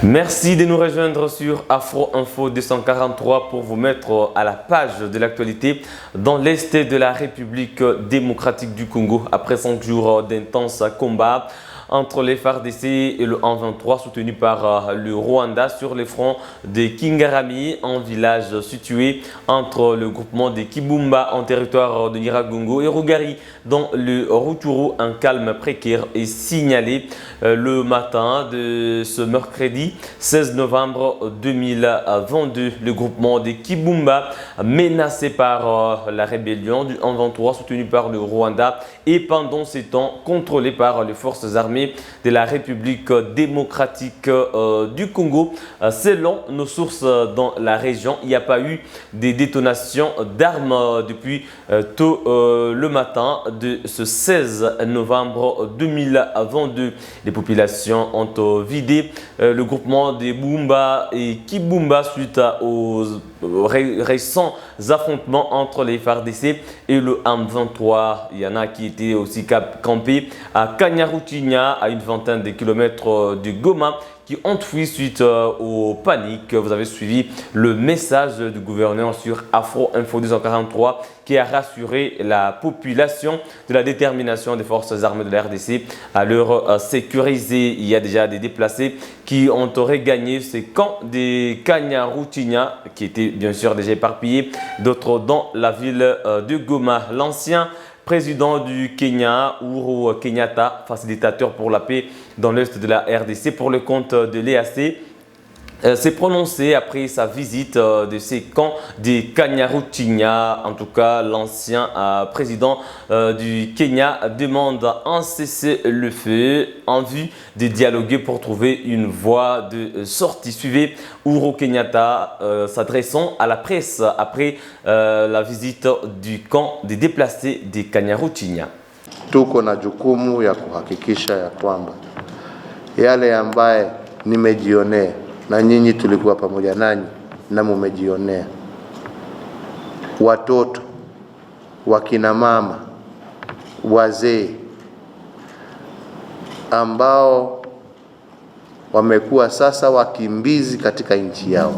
Merci de nous rejoindre sur Afro Info 243 pour vous mettre à la page de l'actualité dans l'Est de la République démocratique du Congo. Après 5 jours d'intenses combats entre les FARDC et le 123 soutenu par le Rwanda sur les fronts de Kingarami, un village situé entre le groupement de Kibumba en territoire de Nyiragongo et Rugari dans le Rutshuru. Un calme précaire est signalé le matin de ce mercredi 16 novembre 2022. Le groupement de Kibumba, menacé par la rébellion du 123 soutenu par le Rwanda et pendant ces temps contrôlé par les forces armées de la République démocratique du Congo. Selon nos sources dans la région, il n'y a pas eu de détonations d'armes depuis tôt le matin de ce 16 novembre 2022. Les populations ont vidé le groupement des Bumba et Kibumba suite aux récents affrontements entre les FARDC et le M23. Il y en a qui étaient aussi campés à Kanyaruchinya, à une vingtaine de kilomètres de Goma, qui ont fui suite aux paniques. Vous avez suivi le message du gouverneur sur Afro Info 243 qui a rassuré la population de la détermination des forces armées de la RDC à leur sécuriser. Il y a déjà des déplacés qui ont regagné ces camps des Kanyaruchinya qui étaient bien sûr déjà éparpillés, d'autres dans la ville de Goma. L'ancien président du Kenya, Uhuru Kenyatta, facilitateur pour la paix dans l'Est de la RDC pour le compte de l'EAC, s'est prononcé après sa visite de ces camps des Kanyaruchinya. En tout cas, l'ancien président du Kenya demande un cessez-le-feu en vue de dialoguer pour trouver une voie de sortie. Suivez Uhuru Kenyatta s'adressant à la presse après la visite du camp des déplacés des Kanyaruchinya. Tuko na jukumu ya kuhakikisha ya kwamba yale ambaye nimejionea na nyinyi tulikuwa pamoja nanyi na mumejionea, watoto, wakina mama, wazee ambao wamekuwa sasa wakimbizi katika nchi yao.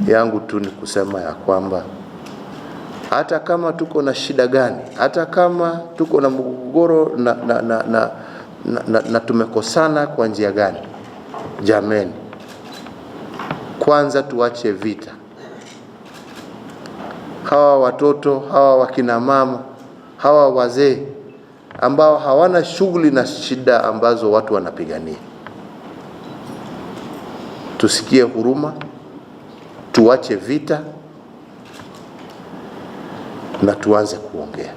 Yangu tu ni kusema ya kwamba hata kama tuko na shida gani, hata kama tuko na mgogoro na tumekosana kwa njia gani, jameni, kwanza tuache vita. Hawa watoto, hawa wakina mama, hawa wazee ambao hawana shughuli na shida ambazo watu wanapigania, tusikie huruma, tuache vita na tuanze kuongea.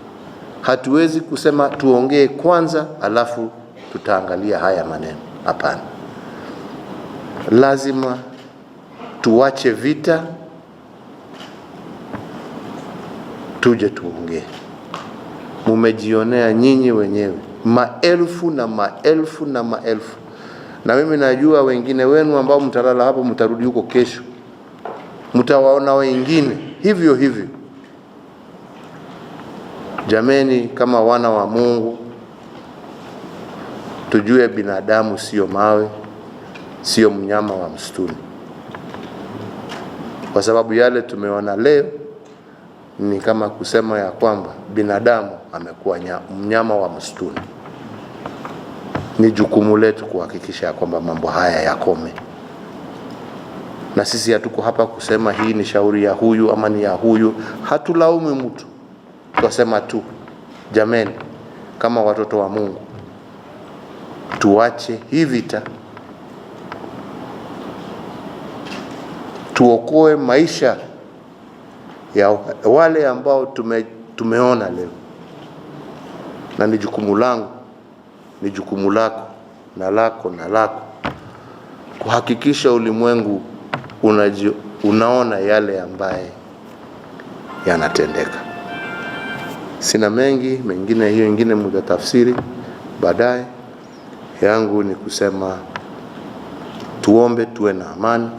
Hatuwezi kusema tuongee kwanza alafu tutaangalia haya maneno. Hapana. Lazima tuache vita, tuje tuongee. Mumejionea nyinyi wenyewe maelfu na maelfu na maelfu, na mimi najua wengine wenu ambao mtalala hapo mtarudi huko kesho, mtawaona wengine hivyo hivyo. Jameni, kama wana wa Mungu, tujue binadamu sio mawe, sio mnyama wa msituni. Kwa sababu yale tumeona leo ni kama kusema ya kwamba binadamu amekuwa mnyama wa msituni. Ni jukumu letu kuhakikisha kwamba mambo haya yakome. Na sisi hatuko hapa kusema hii ni shauri ya huyu ama ni ya huyu. Hatulaumu mtu. Tunasema tu, jameni, kama watoto wa Mungu, tuache hii vita, tuokoe maisha ya wale ambao tumeona leo. Na ni jukumu langu, ni jukumu lako na lako na lako kuhakikisha ulimwengu unaona yale ambaye yanatendeka. Sina mengi, mengine hiyo ingine mtatafsiri baadaye. Yangu ni kusema tuombe, tuwe na amani,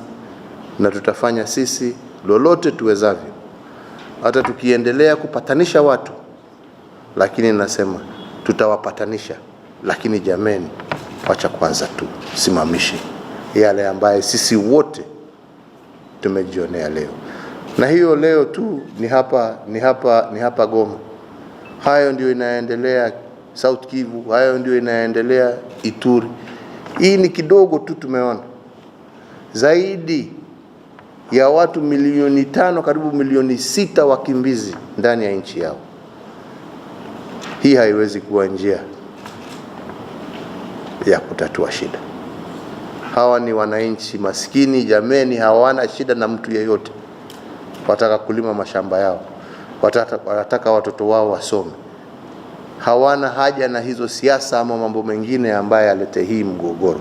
na tutafanya sisi lolote tuwezavyo. Hata tukiendelea kupatanisha watu, lakini nasema tutawapatanisha, lakini jameni, wacha kwanza tusimamishe yale ambaye sisi wote tumejionea leo. Na hiyo leo tu ni hapa Goma. Hayo ndio inaendelea South Kivu, hayo ndio inaendelea Ituri. Hii ni kidogo tu tumeona. Zaidi ya watu milioni 5 karibu milioni 6 wakimbizi ndani ya nchi yao. Hii haiwezi kuwa njia ya kutatua shida. Hawa ni wananchi maskini jameni, hawana shida na mtu yeyote. Wataka kulima mashamba yao, wanataka watoto wao wasome. Hawana haja na hizo siasa ama mambo mengine ambaye alete hii mgogoro.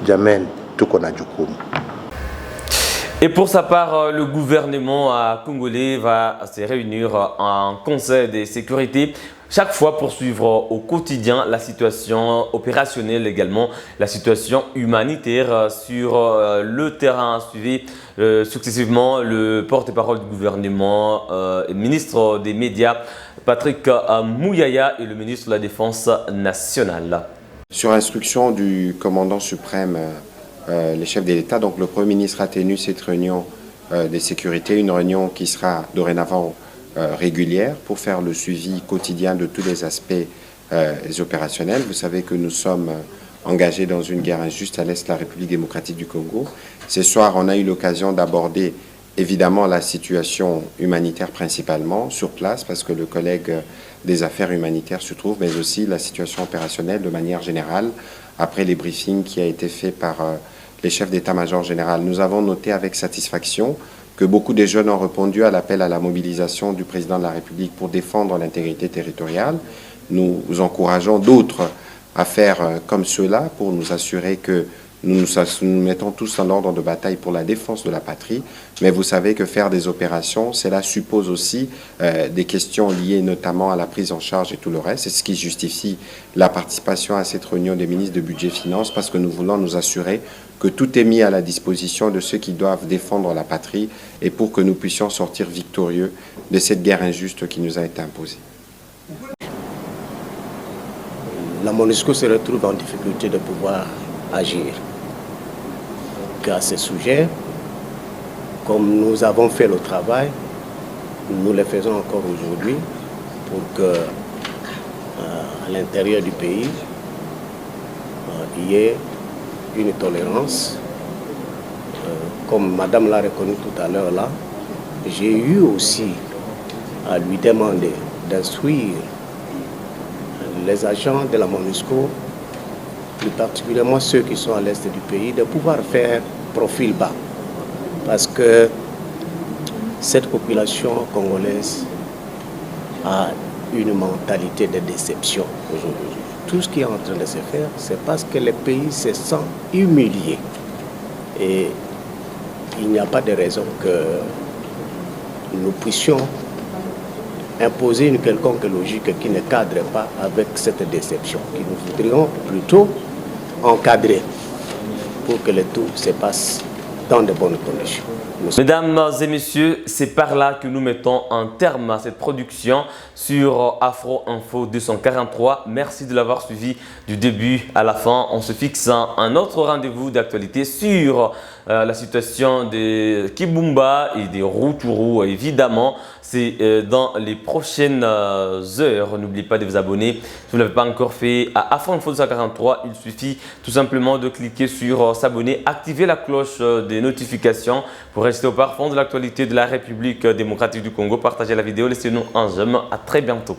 Jameni, tuko na jukumu. Et pour sa part, le gouvernement congolais va se réunir en Conseil de sécurité chaque fois pour suivre au quotidien la situation opérationnelle également, la situation humanitaire sur le terrain. Suivi successivement le porte-parole du gouvernement, le ministre des médias Patrick Muyaya et le ministre de la Défense nationale. Sur instruction du commandant suprême, les chefs de l'État, donc le Premier ministre a tenu cette réunion de sécurité, une réunion qui sera dorénavant régulière pour faire le suivi quotidien de tous les aspects opérationnels. Vous savez que nous sommes engagés dans une guerre injuste à l'est de la République démocratique du Congo. Ce soir, on a eu l'occasion d'aborder évidemment la situation humanitaire principalement sur place parce que le collègue des affaires humanitaires se trouve, mais aussi la situation opérationnelle de manière générale après les briefings qui a été fait par les chefs d'état-major général. Nous avons noté avec satisfaction que beaucoup de jeunes ont répondu à l'appel à la mobilisation du président de la République pour défendre l'intégrité territoriale. Nous encourageons d'autres à faire comme cela pour nous assurer que nous mettons tous en ordre de bataille pour la défense de la patrie. Mais vous savez que faire des opérations, cela suppose aussi des questions liées notamment à la prise en charge et tout le reste. C'est ce qui justifie la participation à cette réunion des ministres de budget et finances parce que nous voulons nous assurer que tout est mis à la disposition de ceux qui doivent défendre la patrie et pour que nous puissions sortir victorieux de cette guerre injuste qui nous a été imposée. La MONUSCO se retrouve en difficulté de pouvoir agir. À ce sujet, comme nous avons fait le travail, nous le faisons encore aujourd'hui pour que à l'intérieur du pays, il y ait une tolérance. Comme Madame l'a reconnu tout à l'heure là, j'ai eu aussi à lui demander d'instruire les agents de la MONUSCO, plus particulièrement ceux qui sont à l'est du pays, de pouvoir faire profil bas. Parce que cette population congolaise a une mentalité de déception aujourd'hui. Tout ce qui est en train de se faire, c'est parce que le pays se sent humilié. Et il n'y a pas de raison que nous puissions imposer une quelconque logique qui ne cadre pas avec cette déception, que nous voudrions plutôt encadrer pour que le tout se passe dans de bonnes conditions. Mesdames et messieurs, c'est par là que nous mettons un terme à cette production sur Afro Info 243. Merci de l'avoir suivi du début à la fin. On se fixe un autre rendez-vous d'actualité sur la situation de Kibumba et des Rutshuru. Évidemment, c'est dans les prochaines heures. N'oubliez pas de vous abonner si vous ne l'avez pas encore fait à Afro Info 243. Il suffit tout simplement de cliquer sur s'abonner, activer la cloche des notifications pour rester au parfum de l'actualité de la République démocratique du Congo. Partagez la vidéo, laissez-nous un j'aime. À très bientôt.